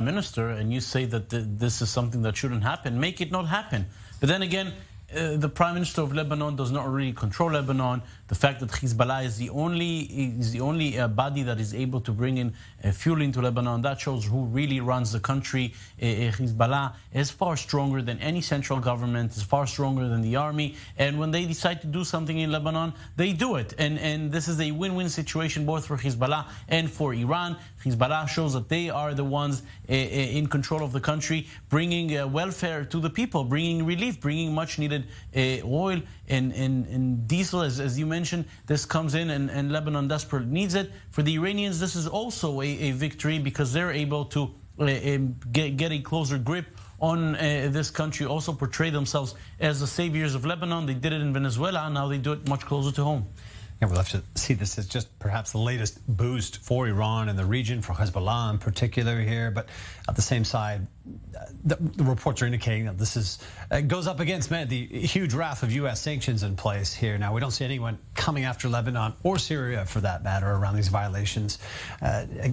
minister and you say that this is something that shouldn't happen, make it not happen. But then again, the Prime Minister of Lebanon does not really control Lebanon. The fact that Hezbollah is the only body that is able to bring in fuel into Lebanon, that shows who really runs the country. Hezbollah is far stronger than any central government, is far stronger than the army. And when they decide to do something in Lebanon, they do it. And this is a win-win situation both for Hezbollah and for Iran. Hezbollah shows that they are the ones in control of the country, bringing welfare to the people, bringing relief, bringing much needed oil and diesel, as you mentioned. This comes in and Lebanon desperately needs it. For the Iranians, this is also a victory because they're able to get a closer grip on this country, also portray themselves as the saviors of Lebanon. They did it in Venezuela, now they do it much closer to home. Yeah, we'll have to see this as just perhaps the latest boost for Iran and the region, for Hezbollah in particular here. But at the same side, the reports are indicating that this goes up against the huge raft of U.S. sanctions in place here. Now, we don't see anyone coming after Lebanon or Syria, for that matter, around these violations.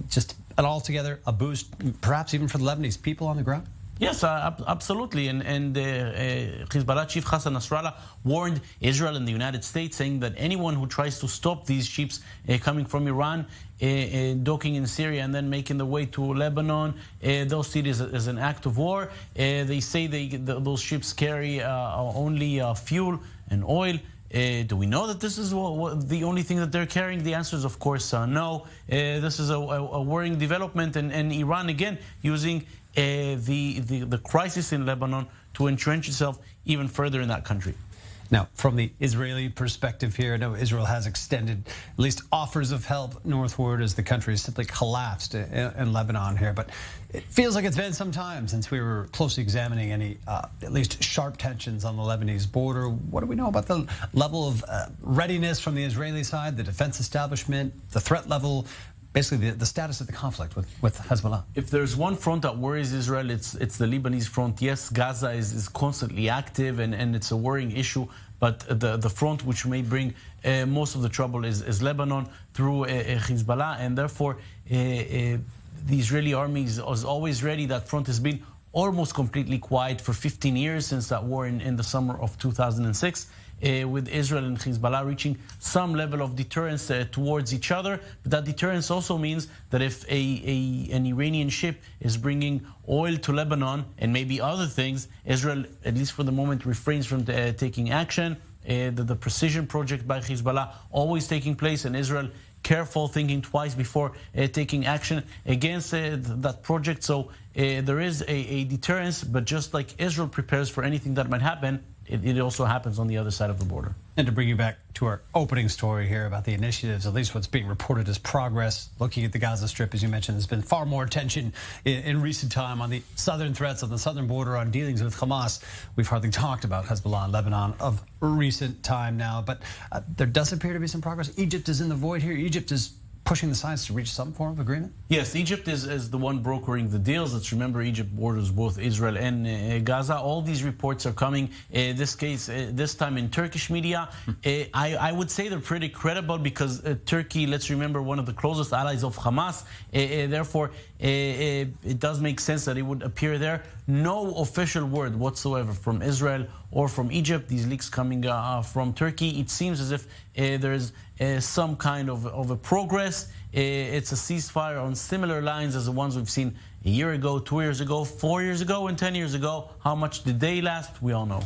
Just altogether a boost, perhaps even for the Lebanese people on the ground. Yes, absolutely. And Hezbollah chief Hassan Nasrallah warned Israel and the United States, saying that anyone who tries to stop these ships coming from Iran, docking in Syria and then making the way to Lebanon, they'll see it as an act of war. They say those ships carry only fuel and oil. Do we know that this is the only thing that they're carrying? The answer is, of course, no. This is a worrying development, and Iran, again, using the crisis in Lebanon to entrench itself even further in that country. Now, from the Israeli perspective here, I know Israel has extended at least offers of help northward as the country has simply collapsed in Lebanon here. But it feels like it's been some time since we were closely examining any at least sharp tensions on the Lebanese border. What do we know about the level of readiness from the Israeli side, the defense establishment, the threat level, basically the status of the conflict with Hezbollah? If there's one front that worries Israel, it's the Lebanese front. Yes, Gaza is constantly active and it's a worrying issue, but the front which may bring most of the trouble is Lebanon through Hezbollah, and therefore the Israeli army is always ready. That front has been almost completely quiet for 15 years since that war in the summer of 2006. With Israel and Hezbollah reaching some level of deterrence towards each other. But that deterrence also means that if an Iranian ship is bringing oil to Lebanon and maybe other things, Israel, at least for the moment, refrains from taking action. The precision project by Hezbollah always taking place, and Israel careful, thinking twice before taking action against that project. So there is a deterrence, but just like Israel prepares for anything that might happen, it also happens on the other side of the border. And to bring you back to our opening story here about the initiatives, at least what's being reported as progress, looking at the Gaza Strip, as you mentioned, there's been far more attention in recent time on the southern threats on the southern border, on dealings with Hamas. We've hardly talked about Hezbollah and Lebanon of recent time now, but there does appear to be some progress. Egypt is in the void here. Egypt is pushing the sides to reach some form of agreement? Yes, Egypt is the one brokering the deals. Let's remember, Egypt borders both Israel and Gaza. All these reports are coming, this time in Turkish media. I would say they're pretty credible because Turkey, let's remember, one of the closest allies of Hamas. Therefore, it does make sense that it would appear there. No official word whatsoever from Israel or from Egypt. These leaks coming from Turkey. It seems as if there's some kind of a progress. It's a ceasefire on similar lines as the ones we've seen a year ago, 2 years ago, 4 years ago, and 10 years ago. How much did they last? We all know.